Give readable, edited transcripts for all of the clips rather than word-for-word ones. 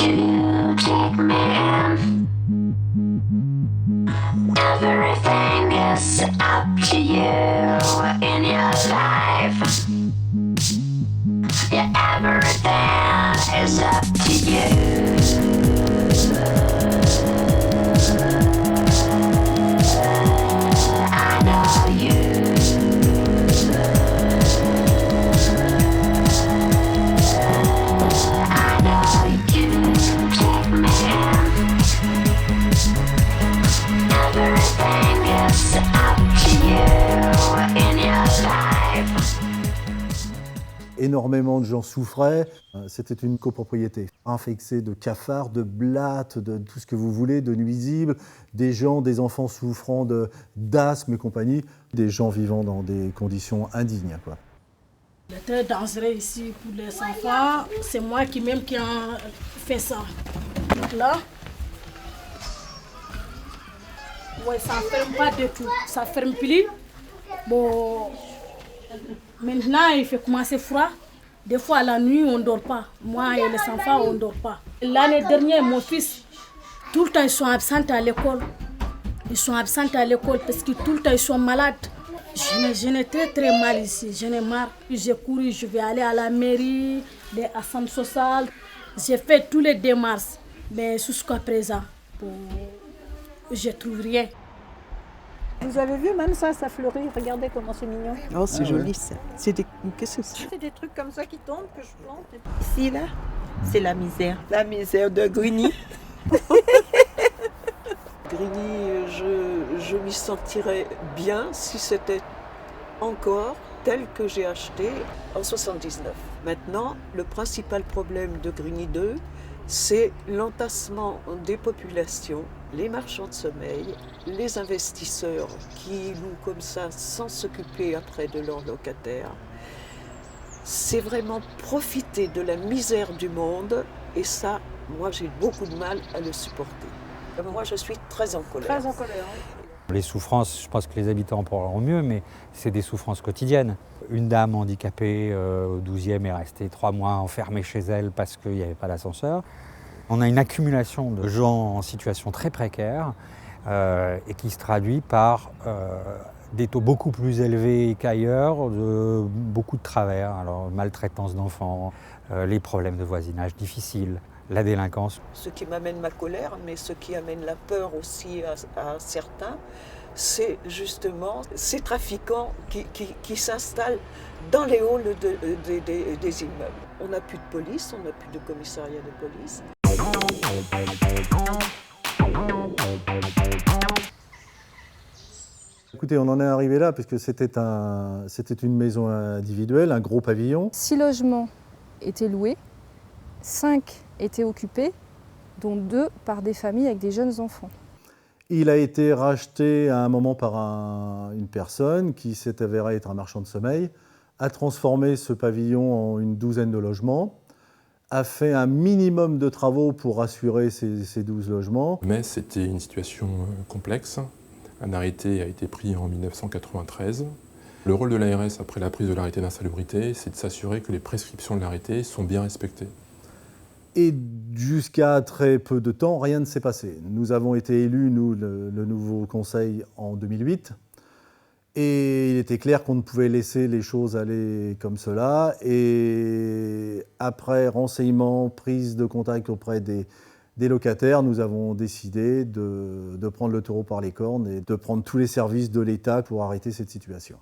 you take me in? Everything is up to you in your life. Yeah, everything is up to you. I know you. I know you take me in. Everything is up to you in your life. Énormément de gens souffraient. C'était une copropriété infectée de cafards, de blattes, de tout ce que vous voulez, de nuisibles, des enfants souffrant d'asthme et compagnie, des gens vivant dans des conditions indignes, quoi. Il était dangereux ici pour les enfants. C'est moi qui ai fait ça. Donc là, ouais, ça ne ferme pas du tout. Ça ne ferme plus. Bon, maintenant, il fait commencer froid. Des fois, la nuit, on ne dort pas. Moi et les enfants, on ne dort pas. L'année dernière, mon fils, tout le temps, ils sont absents à l'école. Ils sont absents à l'école parce que tout le temps, ils sont malades. Je n'ai très mal ici. J'en ai marre. J'ai couru, je vais aller à la mairie, les assemblées sociales. J'ai fait tous les démarches. Mais jusqu'à présent, je ne trouve rien. Vous avez vu, même ça fleurit. Regardez comment c'est mignon. Oh, c'est joli ça. Qu'est-ce que c'est? C'est des trucs comme ça qui tombent que je plante. Ici, là, c'est la misère. La misère de Grigny. Grigny, je m'y sentirais bien si c'était encore tel que j'ai acheté en 79. Maintenant, le principal problème de Grigny 2, c'est l'entassement des populations, les marchands de sommeil, les investisseurs qui louent comme ça sans s'occuper après de leurs locataires. C'est vraiment profiter de la misère du monde et ça, moi j'ai beaucoup de mal à le supporter. Moi je suis très en colère. Très en colère. Les souffrances, je pense que les habitants en parleront mieux, mais c'est des souffrances quotidiennes. Une dame handicapée au 12e est restée 3 mois enfermée chez elle parce qu'il n'y avait pas d'ascenseur. On a une accumulation de gens en situation très précaire et qui se traduit par des taux beaucoup plus élevés qu'ailleurs, beaucoup de travers, alors maltraitance d'enfants, les problèmes de voisinage difficiles, la délinquance. Ce qui m'amène ma colère, mais ce qui amène la peur aussi à certains, c'est justement ces trafiquants qui s'installent dans les halls des immeubles. On n'a plus de police, on n'a plus de commissariat de police. Écoutez, on en est arrivé là parce que c'était une maison individuelle, un gros pavillon. 6 logements étaient loués, 5 étaient occupés, dont 2 par des familles avec des jeunes enfants. Il a été racheté à un moment par une personne qui s'est avérée être un marchand de sommeil, a transformé ce pavillon en une douzaine de logements, a fait un minimum de travaux pour assurer ces 12 logements. Mais c'était une situation complexe. Un arrêté a été pris en 1993. Le rôle de l'ARS après la prise de l'arrêté d'insalubrité, c'est de s'assurer que les prescriptions de l'arrêté sont bien respectées. Et jusqu'à très peu de temps, rien ne s'est passé. Nous avons été élus, nous, le nouveau conseil, en 2008. Et il était clair qu'on ne pouvait laisser les choses aller comme cela. Et après renseignement, prise de contact auprès des locataires, nous avons décidé de prendre le taureau par les cornes et de prendre tous les services de l'État pour arrêter cette situation.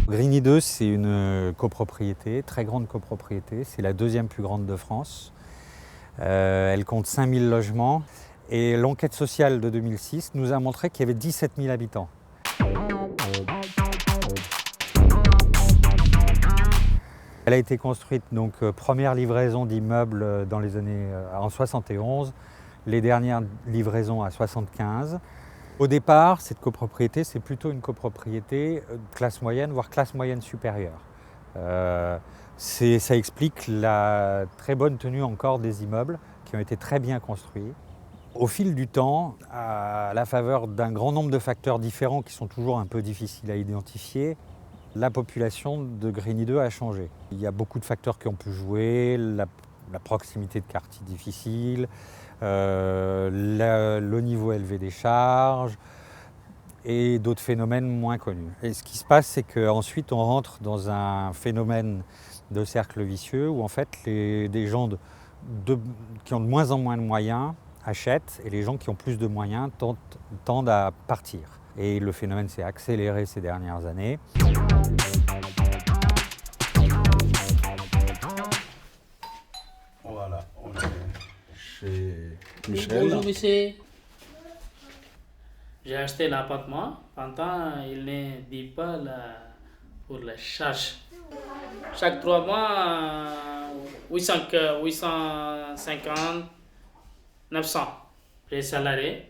Grigny 2, c'est une copropriété, très grande copropriété. C'est la 2e plus grande de France. Elle compte 5000 logements. Et l'enquête sociale de 2006 nous a montré qu'il y avait 17 000 habitants. Elle a été construite, donc première livraison d'immeubles dans les années en 71, les dernières livraisons à 75. Au départ, cette copropriété, c'est plutôt une copropriété de classe moyenne, voire classe moyenne supérieure. Ça explique la très bonne tenue encore des immeubles qui ont été très bien construits. Au fil du temps, à la faveur d'un grand nombre de facteurs différents qui sont toujours un peu difficiles à identifier, La population de Grigny 2 a changé. Il y a beaucoup de facteurs qui ont pu jouer, la proximité de quartiers difficiles, le niveau élevé des charges et d'autres phénomènes moins connus. Et ce qui se passe, c'est qu'ensuite on rentre dans un phénomène de cercle vicieux où en fait des gens qui ont de moins en moins de moyens achètent et les gens qui ont plus de moyens tendent à partir. Et le phénomène s'est accéléré ces dernières années. Voilà, on est chez Michel. Bonjour monsieur. J'ai acheté l'appartement. Pendant, il ne dit pas pour la charge. Chaque 3 mois, 850, 900. Les salariés,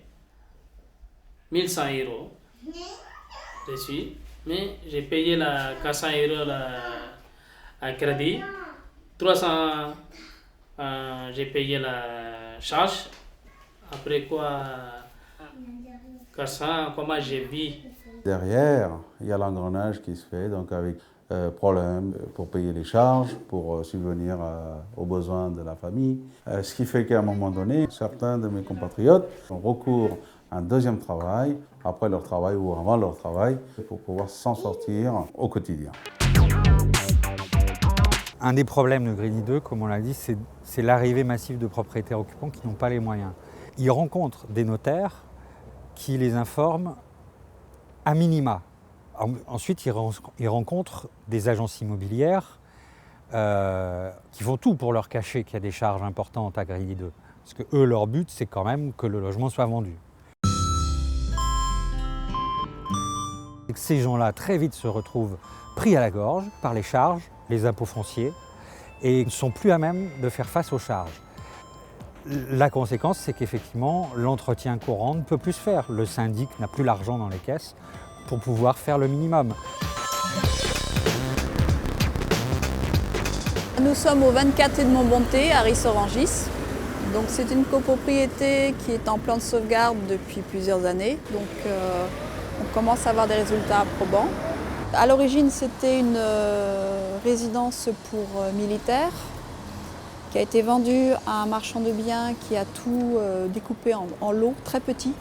1100 €. Je suis. Mais j'ai payé 400 € à crédit. 300, j'ai payé la charge. Après quoi, 400, comment j'ai vu. Derrière, il y a l'engrenage qui se fait, donc avec problème pour payer les charges, pour subvenir aux besoins de la famille. Ce qui fait qu'à un moment donné, certains de mes compatriotes ont recours à un deuxième travail, après leur travail ou avant leur travail, pour pouvoir s'en sortir au quotidien. Un des problèmes de Grigny 2, comme on l'a dit, c'est l'arrivée massive de propriétaires occupants qui n'ont pas les moyens. Ils rencontrent des notaires qui les informent à minima. Ensuite, ils rencontrent des agences immobilières qui font tout pour leur cacher qu'il y a des charges importantes à Grigny 2. Parce que eux, leur but, c'est quand même que le logement soit vendu. Et que ces gens-là, très vite, se retrouvent pris à la gorge par les charges, les impôts fonciers, et ne sont plus à même de faire face aux charges. La conséquence, c'est qu'effectivement, l'entretien courant ne peut plus se faire. Le syndic n'a plus l'argent dans les caisses pour pouvoir faire le minimum. Nous sommes au 24 Edmond Bonté à Rissorangis. Donc c'est une copropriété qui est en plan de sauvegarde depuis plusieurs années. Donc on commence à avoir des résultats probants. À l'origine, c'était une résidence pour militaires qui a été vendue à un marchand de biens qui a tout découpé en lots très petits,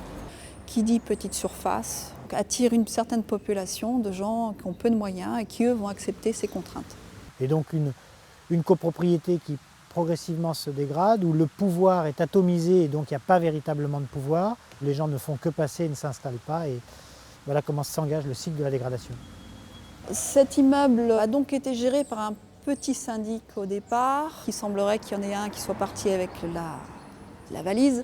qui dit petite surface, attire une certaine population de gens qui ont peu de moyens et qui, eux, vont accepter ces contraintes. Et donc une copropriété qui progressivement se dégrade, où le pouvoir est atomisé et donc il n'y a pas véritablement de pouvoir, les gens ne font que passer et ne s'installent pas, et voilà comment s'engage le cycle de la dégradation. Cet immeuble a donc été géré par un petit syndic au départ. Il semblerait qu'il y en ait un qui soit parti avec la valise.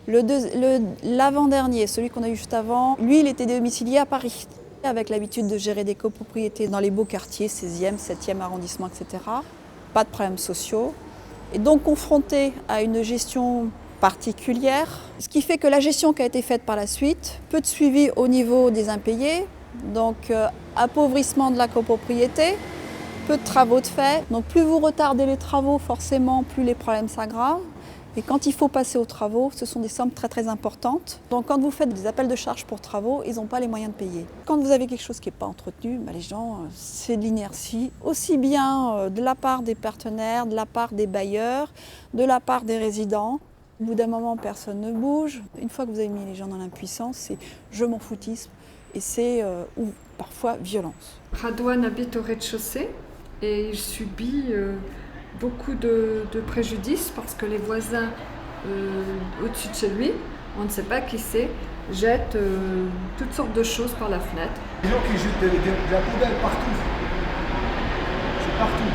L'avant-dernier, celui qu'on a eu juste avant, lui, il était domicilié à Paris, avec l'habitude de gérer des copropriétés dans les beaux quartiers, 16e, 7e arrondissement, etc. Pas de problèmes sociaux. Et donc confronté à une gestion particulière, ce qui fait que la gestion qui a été faite par la suite, peu de suivi au niveau des impayés, donc appauvrissement de la copropriété, peu de travaux de fait. Donc plus vous retardez les travaux, forcément, plus les problèmes s'aggravent. Et quand il faut passer aux travaux, ce sont des sommes très très importantes. Donc quand vous faites des appels de charges pour travaux, ils n'ont pas les moyens de payer. Quand vous avez quelque chose qui n'est pas entretenu, les gens, c'est de l'inertie, aussi bien de la part des partenaires, de la part des bailleurs, de la part des résidents. Au bout d'un moment, personne ne bouge. Une fois que vous avez mis les gens dans l'impuissance, c'est je m'en foutisme et c'est ou parfois violence. Radouane habite au rez-de-chaussée et il subit beaucoup de préjudices parce que les voisins au-dessus de chez lui, on ne sait pas qui c'est, jettent toutes sortes de choses par la fenêtre. Les gens qui jettent de la poubelle partout. C'est partout.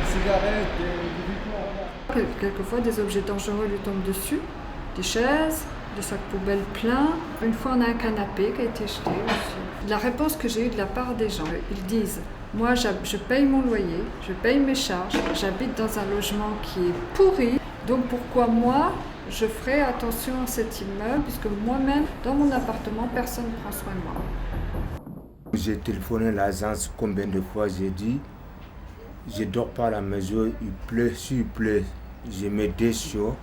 Des cigarettes, des vêtements. Quelquefois, des objets dangereux lui tombent dessus, des chaises, des sacs poubelles pleins. Une fois, on a un canapé qui a été jeté aussi. La réponse que j'ai eue de la part des gens, ils disent « Moi, je paye mon loyer, je paye mes charges, j'habite dans un logement qui est pourri, donc pourquoi moi, je ferai attention à cet immeuble, puisque moi-même, dans mon appartement, personne ne prend soin de moi. » J'ai téléphoné à l'agence combien de fois, j'ai dit « Je ne dors pas à la maison, il pleut, s'il pleut, je mets des chiots. »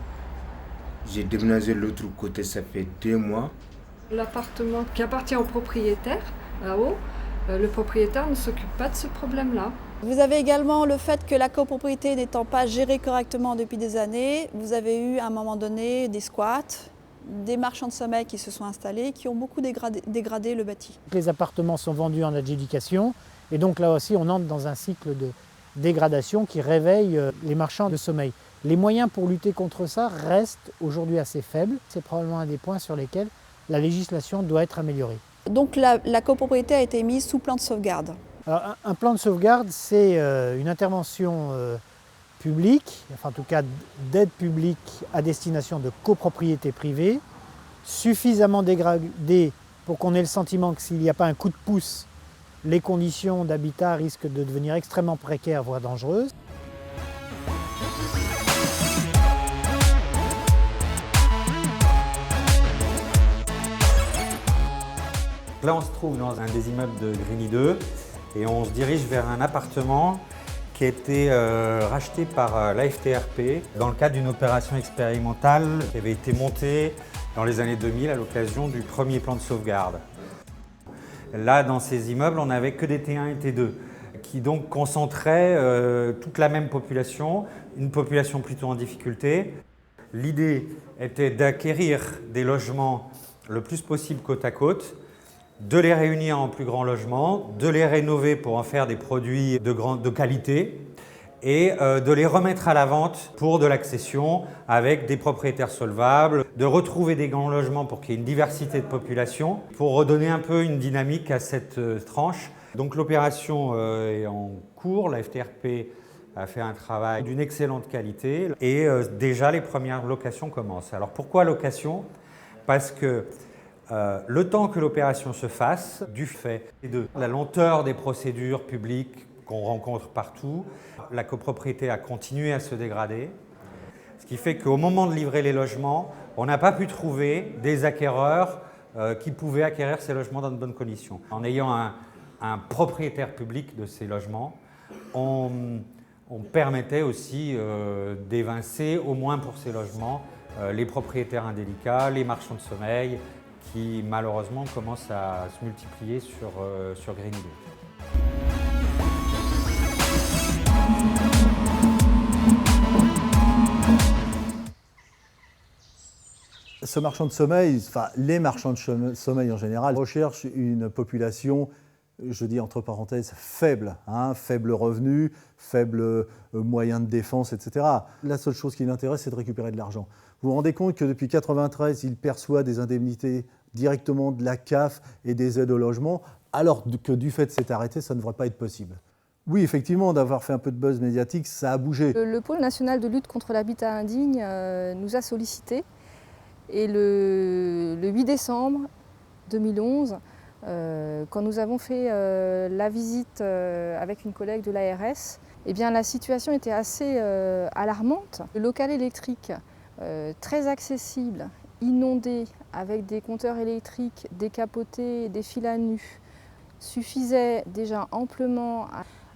J'ai déménagé de l'autre côté, ça fait 2 mois. L'appartement qui appartient au propriétaire, là-haut, Le propriétaire ne s'occupe pas de ce problème-là. Vous avez également le fait que la copropriété n'étant pas gérée correctement depuis des années, vous avez eu à un moment donné des squats, des marchands de sommeil qui se sont installés, qui ont beaucoup dégradé le bâti. Les appartements sont vendus en adjudication et donc là aussi on entre dans un cycle de dégradation qui réveille les marchands de sommeil. Les moyens pour lutter contre ça restent aujourd'hui assez faibles. C'est probablement un des points sur lesquels la législation doit être améliorée. Donc la copropriété a été mise sous plan de sauvegarde. Alors, un plan de sauvegarde, c'est une intervention publique, enfin en tout cas d'aide publique à destination de copropriété privée, suffisamment dégradée pour qu'on ait le sentiment que s'il n'y a pas un coup de pouce, les conditions d'habitat risquent de devenir extrêmement précaires, voire dangereuses. Là, on se trouve dans un des immeubles de Grigny 2 et on se dirige vers un appartement qui a été racheté par l'AFTRP dans le cadre d'une opération expérimentale qui avait été montée dans les années 2000 à l'occasion du premier plan de sauvegarde. Là, dans ces immeubles, on n'avait que des T1 et T2 qui donc concentraient toute la même population, une population plutôt en difficulté. L'idée était d'acquérir des logements le plus possible côte à côte, de les réunir en plus grands logements, de les rénover pour en faire des produits de qualité et de les remettre à la vente pour de l'accession avec des propriétaires solvables, de retrouver des grands logements pour qu'il y ait une diversité de population, pour redonner un peu une dynamique à cette tranche. Donc l'opération est en cours, la FTRP a fait un travail d'une excellente qualité et déjà les premières locations commencent. Alors pourquoi location ? Parce que le temps que l'opération se fasse, du fait de la lenteur des procédures publiques qu'on rencontre partout, la copropriété a continué à se dégrader, ce qui fait qu'au moment de livrer les logements, on n'a pas pu trouver des acquéreurs qui pouvaient acquérir ces logements dans de bonnes conditions. En ayant un propriétaire public de ces logements, on permettait aussi d'évincer, au moins pour ces logements, les propriétaires indélicats, les marchands de sommeil, qui malheureusement commencent à se multiplier sur Grigny 2. Ce marchand de sommeil, enfin les marchands de sommeil en général, recherchent une population, je dis entre parenthèses, faible, faible revenu, faible moyen de défense, etc. La seule chose qui l'intéresse, c'est de récupérer de l'argent. Vous vous rendez compte que depuis 1993, il perçoit des indemnités directement de la CAF et des aides au logement, alors que du fait de cet arrêté, ça ne devrait pas être possible. Oui, effectivement, d'avoir fait un peu de buzz médiatique, ça a bougé. Le pôle national de lutte contre l'habitat indigne nous a sollicités et le 8 décembre 2011, quand nous avons fait la visite avec une collègue de l'ARS, eh bien, la situation était assez alarmante. Le local électrique, très accessible, inondé, avec des compteurs électriques décapotés, des fils à nu, suffisait déjà amplement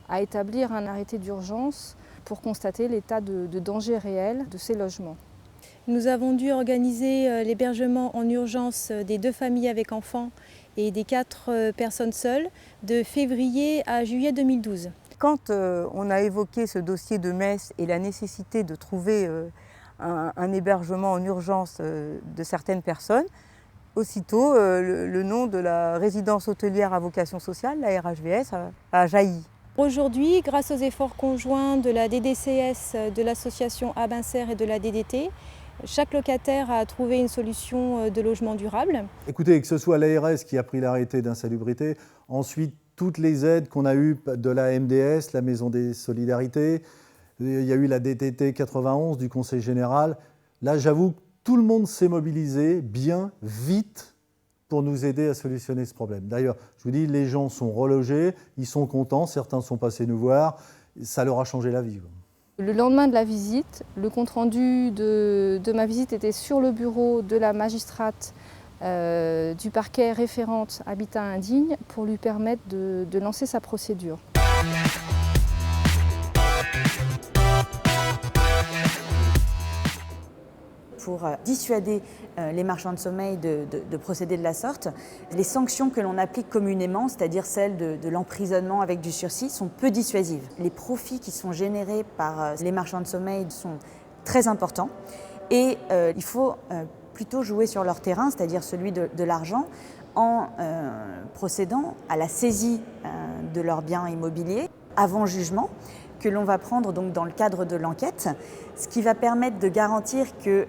à établir un arrêté d'urgence pour constater l'état de danger réel de ces logements. Nous avons dû organiser l'hébergement en urgence des 2 familles avec enfants et des 4 personnes seules de février à juillet 2012. Quand on a évoqué ce dossier de Metz et la nécessité de trouver un hébergement en urgence de certaines personnes, aussitôt le nom de la résidence hôtelière à vocation sociale, la RHVS, a jailli. Aujourd'hui, grâce aux efforts conjoints de la DDCS, de l'association Abincer et de la DDT, chaque locataire a trouvé une solution de logement durable. Écoutez, que ce soit l'ARS qui a pris l'arrêté d'insalubrité, ensuite toutes les aides qu'on a eues de la MDS, la Maison des Solidarités, il y a eu la DTT 91 du Conseil général. Là, j'avoue que tout le monde s'est mobilisé bien, vite, pour nous aider à solutionner ce problème. D'ailleurs, je vous dis, les gens sont relogés, ils sont contents, certains sont passés nous voir, ça leur a changé la vie. Le lendemain de la visite, le compte-rendu de ma visite était sur le bureau de la magistrate du parquet référente Habitat indigne pour lui permettre de lancer sa procédure. pour dissuader les marchands de sommeil de procéder de la sorte. Les sanctions que l'on applique communément, c'est-à-dire celles de l'emprisonnement avec du sursis, sont peu dissuasives. Les profits qui sont générés par les marchands de sommeil sont très importants et il faut plutôt jouer sur leur terrain, c'est-à-dire celui de l'argent, en procédant à la saisie de leurs biens immobiliers avant jugement, que l'on va prendre donc dans le cadre de l'enquête, ce qui va permettre de garantir que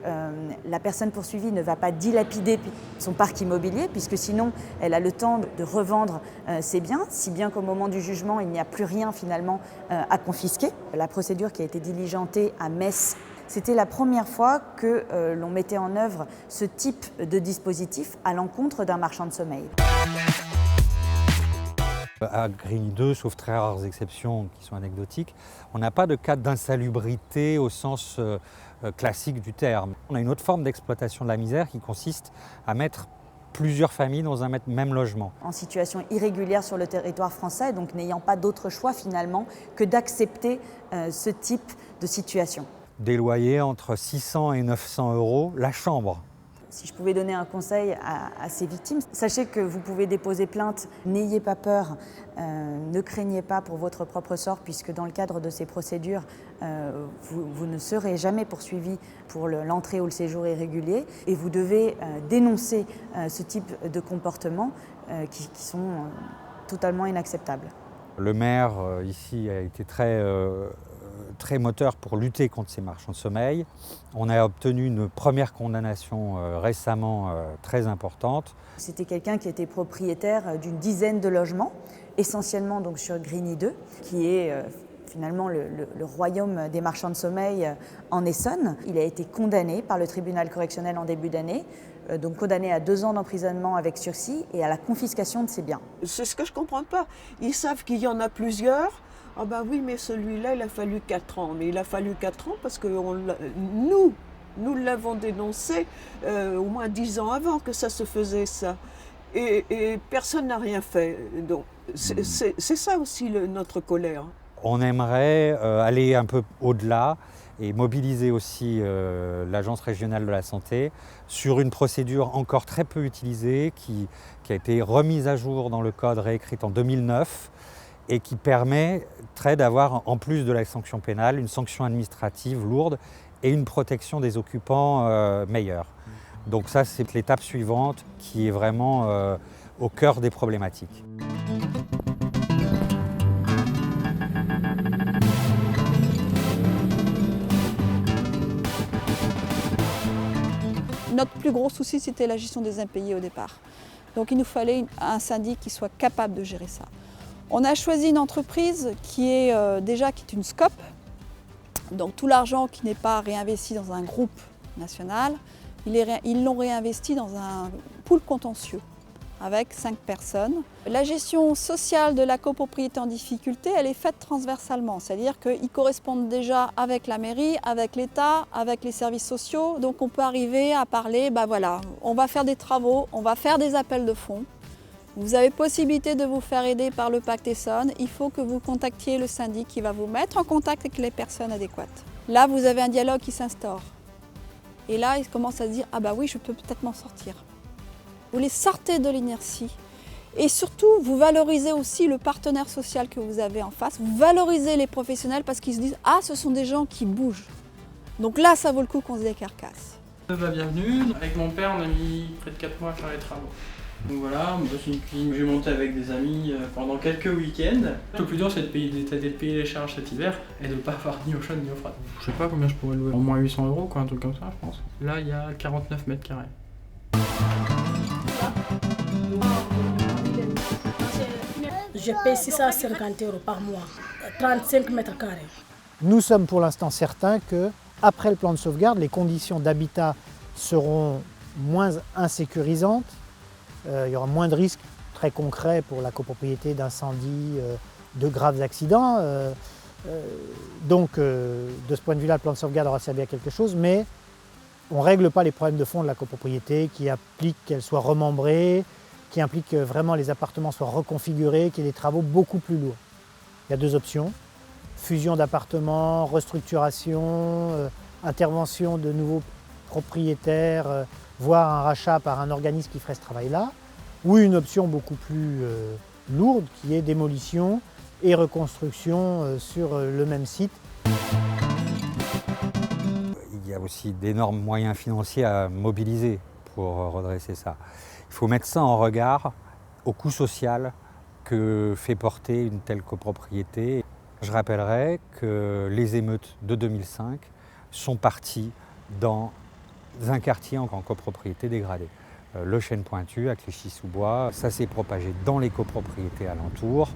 la personne poursuivie ne va pas dilapider son parc immobilier, puisque sinon elle a le temps de revendre ses biens, si bien qu'au moment du jugement, il n'y a plus rien finalement à confisquer. La procédure qui a été diligentée à Metz, c'était la première fois que l'on mettait en œuvre ce type de dispositif à l'encontre d'un marchand de sommeil. À Grigny 2, sauf très rares exceptions qui sont anecdotiques, on n'a pas de cas d'insalubrité au sens classique du terme. On a une autre forme d'exploitation de la misère qui consiste à mettre plusieurs familles dans un même logement. En situation irrégulière sur le territoire français, donc n'ayant pas d'autre choix finalement que d'accepter ce type de situation. Des loyers entre 600 et 900 € la chambre. Si je pouvais donner un conseil à ces victimes, sachez que vous pouvez déposer plainte, n'ayez pas peur, ne craignez pas pour votre propre sort, puisque dans le cadre de ces procédures, vous ne serez jamais poursuivi pour l'entrée ou le séjour irrégulier, et vous devez dénoncer ce type de comportements qui sont totalement inacceptables. Le maire ici a été très moteur pour lutter contre ces marchands de sommeil. On a obtenu une première condamnation récemment très importante. C'était quelqu'un qui était propriétaire d'une dizaine de logements, essentiellement donc sur Grigny 2, qui est finalement le royaume des marchands de sommeil en Essonne. Il a été condamné par le tribunal correctionnel en début d'année, donc condamné à 2 ans d'emprisonnement avec sursis et à la confiscation de ses biens. C'est ce que je ne comprends pas. Ils savent qu'il y en a plusieurs. Ah ben oui, mais celui-là, il a fallu 4 ans. Mais il a fallu 4 ans parce que nous l'avons dénoncé au moins 10 ans avant que ça se faisait, ça. Et personne n'a rien fait. Donc c'est ça aussi notre colère. On aimerait aller un peu au-delà et mobiliser aussi l'Agence régionale de la santé sur une procédure encore très peu utilisée qui a été remise à jour dans le code, réécrite en 2009, et qui permettrait d'avoir, en plus de la sanction pénale, une sanction administrative lourde et une protection des occupants meilleure. Donc ça, c'est l'étape suivante qui est vraiment au cœur des problématiques. Notre plus gros souci, c'était la gestion des impayés au départ. Donc il nous fallait un syndic qui soit capable de gérer ça. On a choisi une entreprise qui est une SCOP, donc tout l'argent qui n'est pas réinvesti dans un groupe national, ils l'ont réinvesti dans un pool contentieux avec 5 personnes. La gestion sociale de la copropriété en difficulté, elle est faite transversalement, c'est-à-dire qu'ils correspondent déjà avec la mairie, avec l'État, avec les services sociaux, donc on peut arriver à parler, voilà, on va faire des travaux, on va faire des appels de fonds. Vous avez possibilité de vous faire aider par le Pacte Essonne, il faut que vous contactiez le syndic qui va vous mettre en contact avec les personnes adéquates. Là, vous avez un dialogue qui s'instaure. Et là, ils commencent à se dire « Ah bah oui, je peux peut-être m'en sortir ». Vous les sortez de l'inertie. Et surtout, vous valorisez aussi le partenaire social que vous avez en face. Vous valorisez les professionnels parce qu'ils se disent « Ah, ce sont des gens qui bougent ». Donc là, ça vaut le coup qu'on se décarcasse. Bienvenue. Avec mon père, on a mis près de 4 mois à faire les travaux. Donc voilà, c'est une cuisine que j'ai montée avec des amis pendant quelques week-ends. Le plus dur, c'est de payer les charges cet hiver et de ne pas avoir ni eau chaude ni eau froide. Je sais pas combien je pourrais louer, au moins 800 €, quoi, un truc comme ça, je pense. Là, il y a 49 mètres carrés. Je paye 650 € par mois, 35 mètres carrés. Nous sommes pour l'instant certains qu'après le plan de sauvegarde, les conditions d'habitat seront moins insécurisantes. Il y aura moins de risques très concrets pour la copropriété d'incendies, de graves accidents. Donc, de ce point de vue-là, le plan de sauvegarde aura servi à quelque chose, mais on ne règle pas les problèmes de fond de la copropriété qui impliquent qu'elle soit remembrée, qui impliquent que vraiment les appartements soient reconfigurés, qu'il y ait des travaux beaucoup plus lourds. Il y a 2 options, fusion d'appartements, restructuration, intervention de nouveaux propriétaire, voire un rachat par un organisme qui ferait ce travail-là, ou une option beaucoup plus lourde qui est démolition et reconstruction sur le même site. Il y a aussi d'énormes moyens financiers à mobiliser pour redresser ça. Il faut mettre ça en regard au coût social que fait porter une telle copropriété. Je rappellerai que les émeutes de 2005 sont parties dans un quartier en copropriété dégradée. Le Chêne Pointu à Clichy-sous-Bois, ça s'est propagé dans les copropriétés alentours.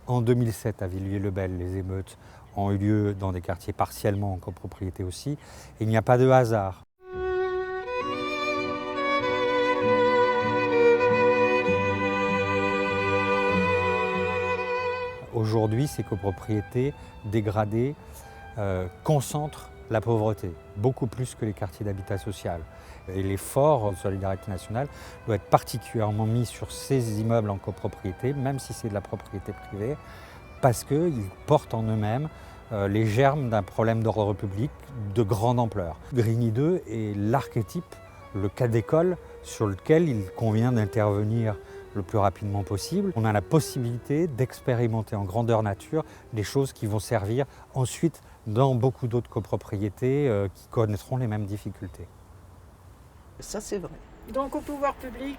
En 2007 à Villiers-le-Bel, les émeutes ont eu lieu dans des quartiers partiellement en copropriété aussi. Il n'y a pas de hasard. Aujourd'hui, ces copropriétés dégradées concentrent la pauvreté, beaucoup plus que les quartiers d'habitat social. Et l'effort de solidarité nationale doit être particulièrement mis sur ces immeubles en copropriété, même si c'est de la propriété privée, parce qu'ils portent en eux-mêmes les germes d'un problème d'ordre public de grande ampleur. Grigny 2 est l'archétype, le cas d'école sur lequel il convient d'intervenir le plus rapidement possible. On a la possibilité d'expérimenter en grandeur nature des choses qui vont servir ensuite dans beaucoup d'autres copropriétés qui connaîtront les mêmes difficultés. Ça, c'est vrai. Donc au pouvoir public...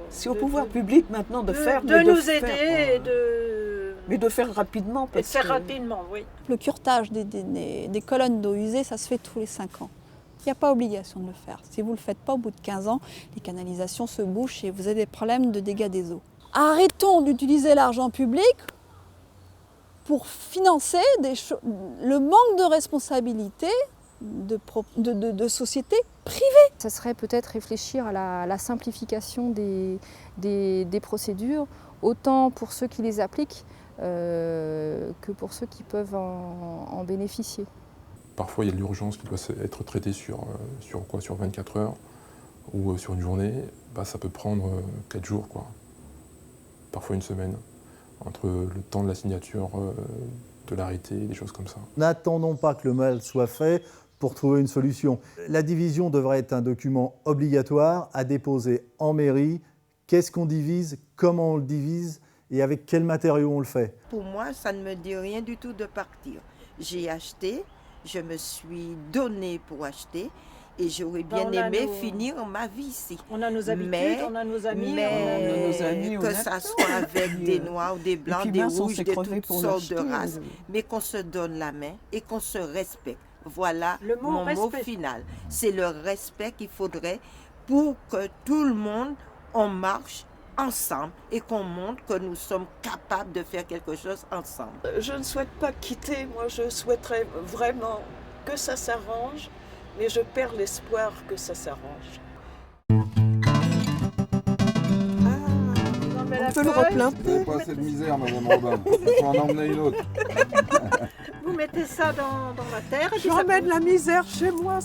C'est au pouvoir public maintenant de faire... De nous aider et de... Mais de faire rapidement. Et de faire rapidement, oui. Le curetage des colonnes d'eau usée, ça se fait tous les 5 ans. Il n'y a pas obligation de le faire. Si vous ne le faites pas au bout de 15 ans, les canalisations se bouchent et vous avez des problèmes de dégâts des eaux. Arrêtons d'utiliser l'argent public pour financer le manque de responsabilité de sociétés privées. Ça serait peut-être réfléchir à la simplification des procédures, autant pour ceux qui les appliquent que pour ceux qui peuvent en bénéficier. Parfois, il y a de l'urgence qui doit être traitée sur 24 heures ou sur une journée. Ça peut prendre 4 jours, quoi. Parfois une semaine, entre le temps de la signature de l'arrêté et des choses comme ça. N'attendons pas que le mal soit fait pour trouver une solution. La division devrait être un document obligatoire à déposer en mairie. Qu'est-ce qu'on divise, comment on le divise et avec quels matériaux on le fait. Pour moi, ça ne me dit rien du tout de partir. J'ai acheté, je me suis donné pour acheter et j'aurais bien aimé finir ma vie ici. On a nos habitudes, on a nos amis. Que ça soit avec des noirs, des blancs, des rouges, de toutes sortes de races, mais qu'on se donne la main et qu'on se respecte. Voilà mon mot final. C'est le respect qu'il faudrait pour que tout le monde, on marche ensemble et qu'on montre que nous sommes capables de faire quelque chose ensemble. Je ne souhaite pas quitter, moi je souhaiterais vraiment que ça s'arrange, mais je perds l'espoir que ça s'arrange. On peut le replanter. Vous n'avez pas assez de misère, Madame Robin. Il faut en emmener une autre. Vous mettez ça dans la terre. Je ramène la misère chez moi.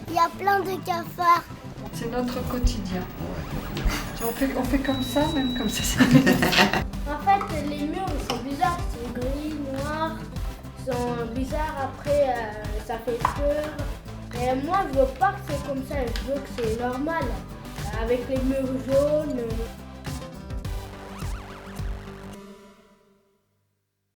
Il y a plein de cafards. C'est notre quotidien. On fait comme ça, même comme ça. En fait, les murs sont bizarres, c'est gris, noir, ils sont bizarres, après ça fait peur. Et moi, je veux pas que c'est comme ça, je veux que c'est normal, avec les murs jaunes.